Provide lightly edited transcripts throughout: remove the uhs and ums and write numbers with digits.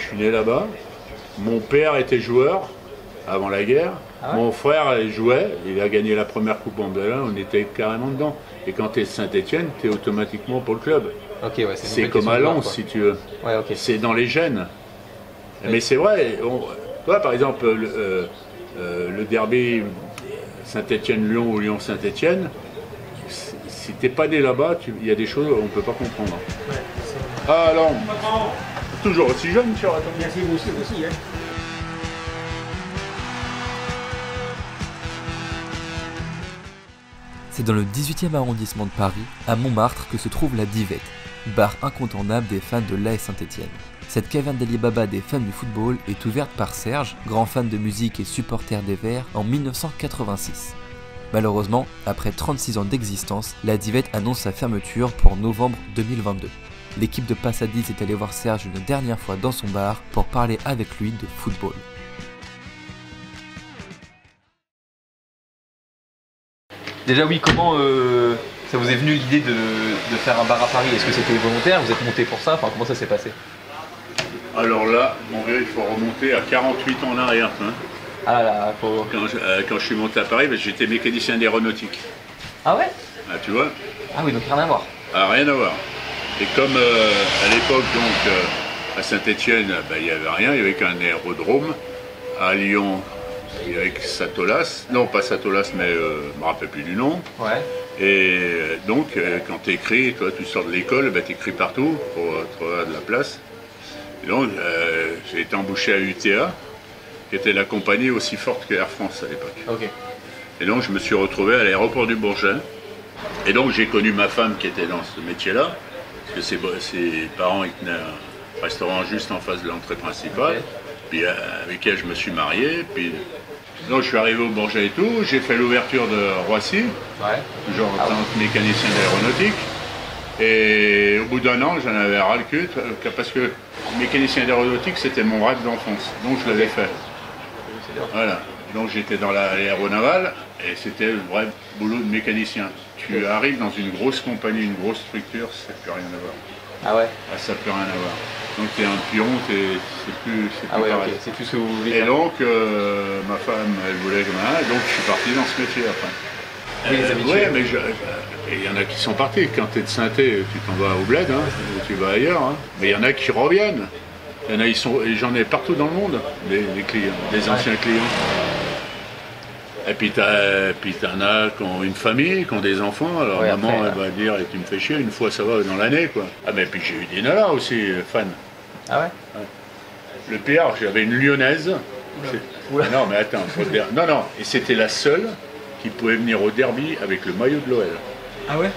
suis né là-bas. Mon père était joueur avant la guerre. Ah ouais? Mon frère jouait, il a gagné la première Coupe Mandela, on était carrément dedans. Et quand tu es de Saint-Etienne, tu es automatiquement pour le club. Ok, ouais, C'est comme à Lens, si tu veux. Ouais, ok. C'est dans les gènes. Oui. Mais c'est vrai, toi par exemple, le derby Saint-Etienne-Lyon ou Lyon-Saint-Etienne, si t'es pas né là-bas, il y a des choses qu'on ne peut pas comprendre. Ouais, Ah alors, toujours aussi jeune, tu vois. merci, vous aussi. Hein. C'est dans le 18e arrondissement de Paris, à Montmartre, que se trouve la Divette, bar incontournable des fans de l'AS Saint-Etienne. Cette caverne d'Ali Baba des fans du football est ouverte par Serge, grand fan de musique et supporter des Verts, en 1986. Malheureusement, après 36 ans d'existence, la Divette annonce sa fermeture pour novembre 2022. L'équipe de Passadis est allée voir Serge une dernière fois dans son bar pour parler avec lui de football. Déjà oui, comment ça vous est venu l'idée de faire un bar à Paris? Est-ce que c'était volontaire? Vous êtes monté pour ça? Enfin, comment ça s'est passé? Alors là, mon gars, il faut remonter à 48 ans en arrière. Hein. Ah là, faut... Quand je suis monté à Paris, j'étais mécanicien d'aéronautique. Ah ouais? Ah, tu vois? Ah oui, donc rien à voir. Ah, rien à voir. Et comme à l'époque, donc, à Saint-Etienne, il n'y avait rien, il n'y avait qu'un aérodrome. À Lyon, il y avait Satolas. Non, pas Satolas, mais je ne me rappelle plus du nom. Ouais. Et donc, quand tu écris, toi, tu sors de l'école, tu écris partout pour trouver de la place. Et donc, j'ai été embauché à UTA, qui était la compagnie aussi forte que Air France à l'époque. Ok. Et donc, je me suis retrouvé à l'aéroport du Bourget. Et donc, j'ai connu ma femme qui était dans ce métier-là, parce que ses parents ils tenaient un restaurant juste en face de l'entrée principale. Ok. Puis avec elle, je me suis marié. Puis, donc, je suis arrivé au Bourget et tout. J'ai fait l'ouverture de Roissy, Ouais. toujours en tant que mécanicien d'aéronautique. Et au bout d'un an, j'en avais ras le cul, parce que mécanicien d'aéronautique, c'était mon rêve d'enfance. Donc, je l'avais fait. Voilà. Donc, j'étais dans l'aéronavale et c'était le vrai boulot de mécanicien. Tu arrives dans une grosse compagnie, une grosse structure, ça n'a plus rien à voir. Ah ouais? Ah, ça n'a plus rien à voir. Donc, tu es un pion, c'est plus Ah ouais, pareil. ok. C'est tout ce que vous voulez Et faire. donc, ma femme, elle voulait que donc je suis parti dans ce métier après. Oui, les habitués. Ouais, mais il y en a qui sont partis. Quand tu es de Saint-Étienne, tu t'en vas au bled, hein, ou tu vas ailleurs. Hein. Mais il y en a qui reviennent. Il y en a, j'en ai partout dans le monde, des clients, des anciens clients. Et puis t'en as qui ont une famille, qui ont des enfants. Alors Ouais, maman, après, elle va dire, tu me fais chier, une fois ça va dans l'année, quoi. Ah mais puis j'ai eu des nanas aussi, fans. Ah ouais? Le pire, j'avais une lyonnaise. Oula. Non mais attends, non, et c'était la seule qui pouvait venir au derby avec le maillot de l'OL. Ah ouais?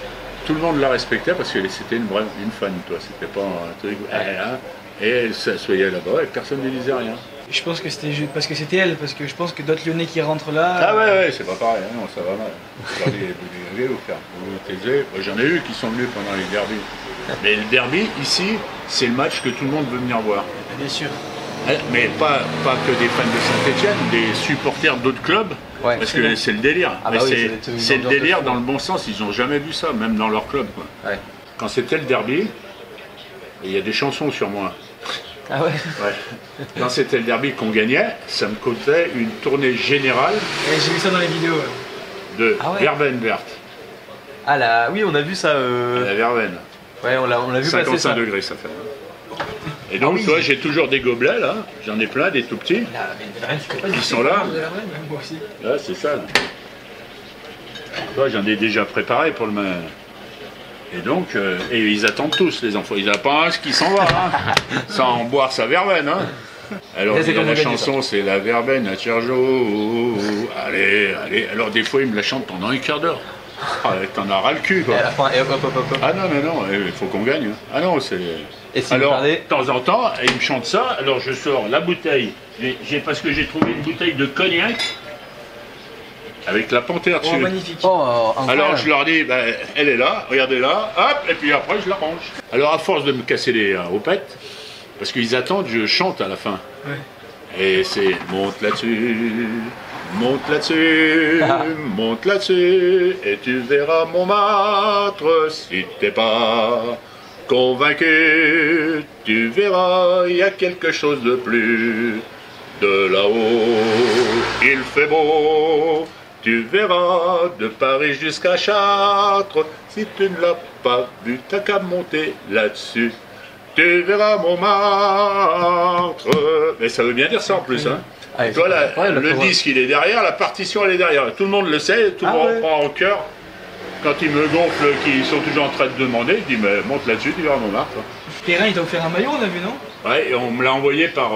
Tout le monde la respectait parce que c'était une fan, toi. C'était pas un truc. Et elle s'assoyait là-bas et personne ne disait rien. Je pense que c'était juste parce que c'était elle, parce que je pense que d'autres Lyonnais qui rentrent là. Ah ouais, c'est pas pareil, hein, non, ça va mal. Vous taisez. Moi, j'en ai eu qui sont venus pendant les derbys. Mais le derby, ici, c'est le match que tout le monde veut venir voir. Bien sûr. Mais pas que des fans de Saint-Etienne, des supporters d'autres clubs. Ouais. Parce que c'est le délire. Ah Mais bah oui, ça doit être une c'est le ambiance de délire fou. dans le bon sens, ils n'ont jamais vu ça, même dans leur club. Quoi. Ouais. Quand c'était le derby, il y a des chansons sur moi. Ah ouais? Ouais. Quand c'était le derby qu'on gagnait, ça me coûtait une tournée générale Et j'ai vu ça dans les vidéos. de Ah ouais. verveine verte. Ah là, oui, on a vu ça. La verveine. Ouais, on l'a vu passer 55 ça. degrés ça fait. Et donc, oui. toi, j'ai toujours des gobelets là, j'en ai plein, des tout petits. Ils sont là. Moi aussi. Là, c'est ça. Toi, j'en ai déjà préparé pour le main. Et donc, et ils attendent tous, les enfants. Ils n'ont pas un qui s'en va, hein, sans boire sa verveine. Hein. Alors, Là, c'est comme la vous gagnez, chanson, c'est la verveine à Tiergeau. Allez, allez. Alors, des fois, ils me la chantent pendant un quart d'heure. Ah, t'en as ras le cul, Et quoi. à la fin, et hop, hop, hop, hop. Ah non, il faut qu'on gagne. Hein. Ah non, c'est... Et si Alors, vous perdez? de temps en temps, ils me chantent ça, alors je sors la bouteille. Parce que j'ai trouvé une bouteille de cognac avec la panthère Oh, dessus. magnifique. Oh, incroyable. Alors je leur dis, ben, elle est là, regardez là, hop, et puis après je la range. Alors à force de me casser les roupettes, parce qu'ils attendent, je chante à la fin. Ouais. Et c'est monte là-dessus, monte là-dessus, monte là-dessus, et tu verras Montmartre si t'es pas convaincu, tu verras, il y a quelque chose de plus. De là-haut, il fait beau, tu verras, de Paris jusqu'à Chartres. Si tu ne l'as pas vu, t'as qu'à monter là-dessus. Tu verras Montmartre. Mais ça veut bien dire ça en plus, hein. Ah, Et toi, le disque, il est derrière, la partition, elle est derrière. Tout le monde le sait, tout le monde prend en cœur. Quand ils me gonflent, qu'ils sont toujours en train de demander, je dis, mais monte là-dessus, tu verras Montmartre. Perrin, il t'a offert un maillot, on a vu, non? Ouais, et on me l'a envoyé par...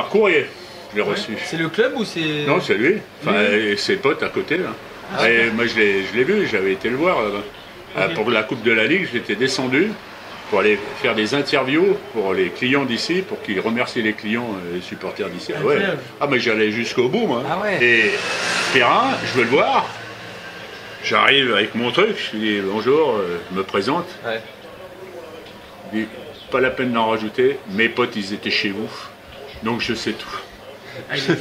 courrier. Je l'ai reçu. C'est le club ou c'est... Non, c'est lui. Enfin, et ses potes à côté, là. Et moi, je l'ai vu, j'avais été le voir, là-bas. Pour la Coupe de la Ligue, j'étais descendu pour aller faire des interviews pour les clients d'ici, pour qu'ils remercient les clients, les supporters d'ici. Ah, ouais. Ah, mais j'allais jusqu'au bout, moi. Ah ouais. Et Perrin, je veux le voir. J'arrive avec mon truc, je lui dis bonjour, je me présente. Ouais. Je dis, pas la peine d'en rajouter, mes potes, ils étaient chez vous, donc je sais tout.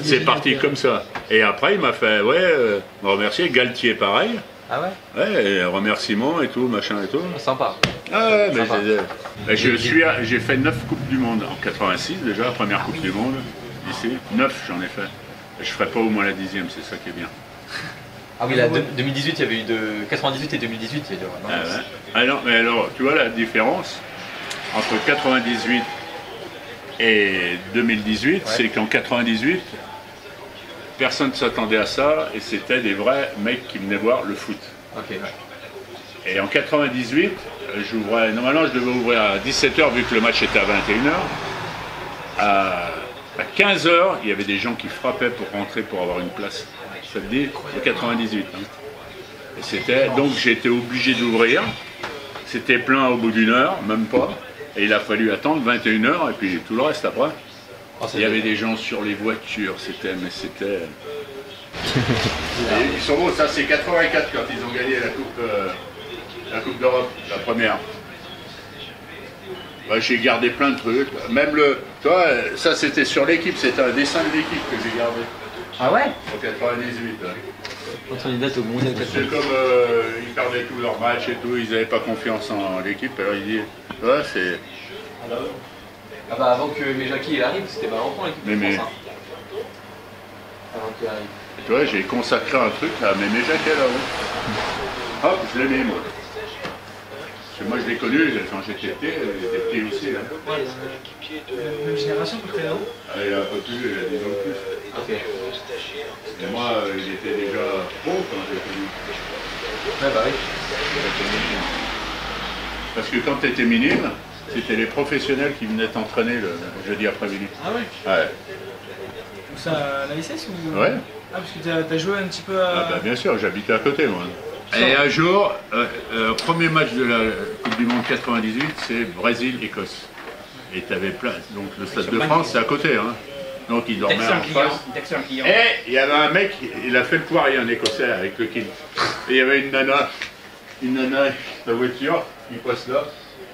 C'est parti comme ça. Et après, il m'a fait, me remercier. Galtier, pareil. Ah ouais? Ouais, remerciements et tout, machin et tout. Sympa. Ah ouais, mais j'ai fait 9 Coupes du Monde en 86 déjà, la première Coupe du Monde, ici. 9 j'en ai fait. Et je ferai pas au moins la 10e, c'est ça qui est bien. Ah oui, là, 2018, il y avait eu de 98 et 2018, il y a eu Ah ouais. Ah non, mais alors, tu vois la différence entre 98 et 2018, c'est qu'en 98, personne ne s'attendait à ça et c'était des vrais mecs qui venaient voir le foot. Ok, ouais. Et en 98, normalement je devais ouvrir à 17h vu que le match était à 21h. À 15h, il y avait des gens qui frappaient pour rentrer pour avoir une place. Ça te dit, en 98. Hein. Et c'était, donc j'ai été obligé d'ouvrir. C'était plein au bout d'une heure, même pas. Et il a fallu attendre 21h et puis tout le reste après. Oh, il y avait des gens sur les voitures, c'était... Ils sont beaux, ça c'est 84 quand ils ont gagné la Coupe d'Europe, la première. Bah, j'ai gardé plein de trucs, même tu vois, ça c'était sur l'équipe, c'était un dessin de l'équipe que j'ai gardé. Ah ouais? En 98. Contre les dates au mondial 98. C'est comme ils perdaient tous leurs matchs et tout, ils n'avaient pas confiance en l'équipe, alors ils disent, ouais, c'est... Ah bah avant que Jackie arrive, c'était Valentin l'équipe de France. Avant qu'il arrive. Et tu vois, j'ai consacré un truc à Mémé Jacquet là-haut. Hop, je l'ai mis moi. Parce que moi je l'ai connu quand j'étais petit, il était petit aussi là. Ouais, même génération à peu près, non? Ah, il a un peu plus, il a 10 ans de plus. Ok. Et moi, il était déjà pro quand j'ai connu. Ouais, bah oui. Parce que quand tu étais minime, c'était les professionnels qui venaient t'entraîner le jeudi après-midi. Ah ouais? Ouais. Où ça, à la SS ou... Ouais. Ah, parce que t'as joué un petit peu à... Ah bah bien sûr, j'habitais à côté moi. Et un jour, premier match de la Coupe du Monde 98, c'est Brésil-Écosse. Et t'avais plein, donc le Stade de France c'est à côté. Hein. Donc il dormait en face. Et il y avait un mec, il a fait le poirier, un Écossais avec le kill. Et il y avait une nana, la voiture, qui passe là.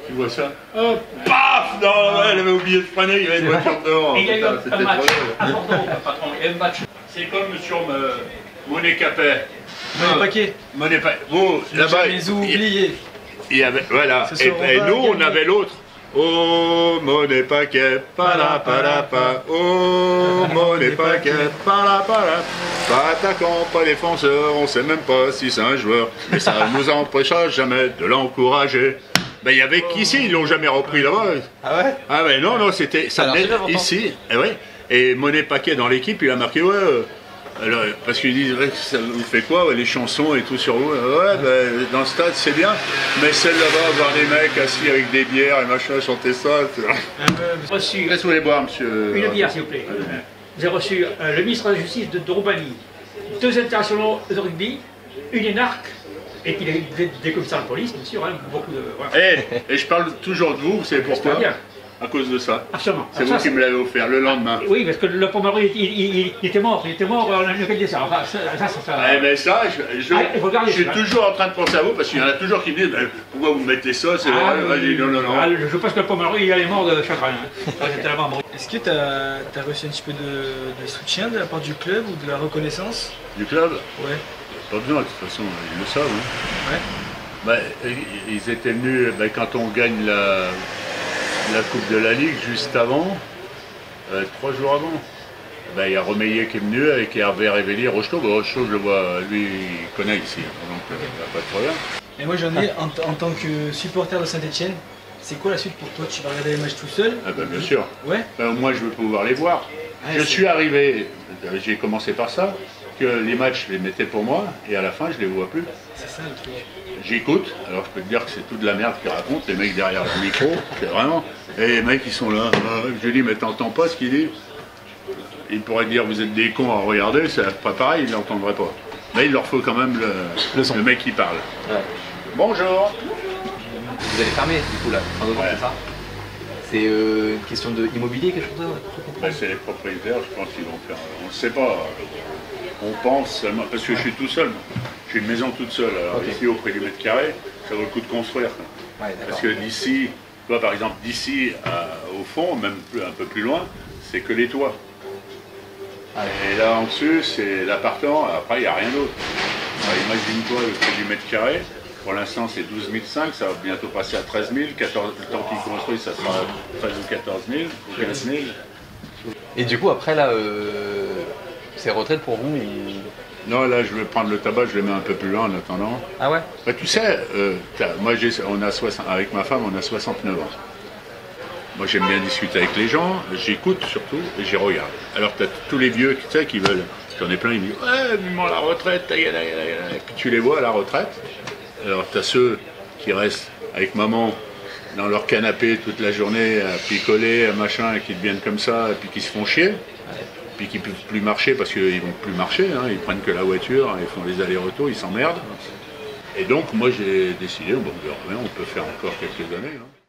Tu vois ça? Oh, paf! Non, elle avait oublié de freiner, il y avait une voiture dehors. Et il y a eu un match à Bordeaux, patron, il y a eu un match. C'est comme sur Monet Capet. Monet Paquet. Monet Paquet. Vous, là-bas, il y avait, voilà. Et nous, on avait l'autre. Oh, Monet Paquet, pa. Oh, Monet Paquet, pa. Pas attaquant, pas défenseur, on sait même pas si c'est un joueur. Mais ça ne nous empêchera jamais de l'encourager. Ben, il y avait qu'ici, ils l'ont jamais repris là-bas. Ah ouais? Ah ben non, c'était ça venait ici. Et ouais. Et Monet Paquet dans l'équipe, il a marqué alors, parce qu'ils disent ça vous fait quoi les chansons et tout sur vous. Ouais, ben, dans le stade c'est bien, mais celle là-bas, voir des mecs assis avec des bières et machin chanter ça. Reçu Qu'est-ce que vous voulez boire, monsieur? une bière, s'il vous plaît. J'ai reçu le ministre de la Justice de Roumanie, 2 internationaux de rugby, une énarque. Et puis des commissaires de police, bien sûr, hein, beaucoup de... Voilà. Et je parle toujours de vous, vous savez pourquoi? Bien. À cause de ça. Absolument. C'est vous qui me l'avez offert le lendemain. Oui, parce que le Pomereux, il était mort le 4 décembre. Enfin, Eh ben ça, je suis toujours en train de penser à vous, parce qu'il y en a toujours qui me disent pourquoi vous mettez ça, c'est vrai. Non. Je pense que le Pomereux, il est mort de chagrin. Est-ce que t'as reçu un petit peu de soutien de la part du club ou de la reconnaissance? Du club? Ouais. Pas besoin, de toute façon, ils le savent. Hein. Ouais. Bah, ils étaient venus quand on gagne la Coupe de la Ligue juste avant, 3 jours avant. Il y a Romeillet qui est venu avec Hervé Révéli, Rocheteau. Rocheteau, je le vois, lui, il connaît ici, donc il n'y a pas de problème. Et moi j'en ai, en tant que supporter de Saint-Etienne, c'est quoi la suite pour toi? Tu vas regarder les matchs tout seul? Bien sûr. Ouais. Moi, je veux pouvoir les voir. Ouais, je suis arrivé, j'ai commencé par ça, que les matchs, je les mettais pour moi, et à la fin, je les vois plus. C'est ça le truc. J'écoute, alors je peux te dire que c'est toute de la merde qu'ils racontent, les mecs derrière le micro, c'est vraiment. Et les mecs, ils sont là. Je lui dis, mais t'entends pas ce qu'il dit? Il pourrait dire, vous êtes des cons à regarder, c'est pas pareil, ils l'entendraient pas. Mais il leur faut quand même le mec qui parle. Ouais. Bonjour. Vous allez fermer du coup là, fin novembre, c'est ça? C'est une question d'immobilier, quelque chose C'est les propriétaires, je pense qu'ils vont faire. On ne sait pas. On pense seulement, parce que je suis tout seul. J'ai une maison toute seule. Alors ici, au prix du mètre carré, ça vaut le coup de construire. Ouais, parce que d'ici, toi par exemple, d'ici au fond, même un peu plus loin, c'est que les toits. Et là en dessus, c'est l'appartement, après il n'y a rien d'autre. Imagine-toi le prix du mètre carré, pour l'instant c'est 12 500, ça va bientôt passer à 13 000, le temps qu'ils construisent ça sera 13 ou 14 000, ou 15 000. Et du coup après là, c'est retraite pour vous ou... Non, là je vais prendre le tabac, je le mets un peu plus loin en attendant. Ah ouais? Tu sais, moi avec ma femme on a 69 ans. Moi j'aime bien discuter avec les gens, j'écoute surtout et j'y regarde. Alors tu as tous les vieux tu sais, qui veulent, j'en ai plein, ils me disent « Ouais, vivement la retraite, et puis tu les vois à la retraite. Alors tu as ceux qui restent avec maman dans leur canapé toute la journée à picoler, à machin, et qui deviennent comme ça, et puis qui se font chier, puis qui ne peuvent plus marcher parce qu'ils ne vont plus marcher, hein, ils prennent que la voiture, ils font les allers-retours, ils s'emmerdent. Et donc moi j'ai décidé, on peut faire encore quelques années. Hein.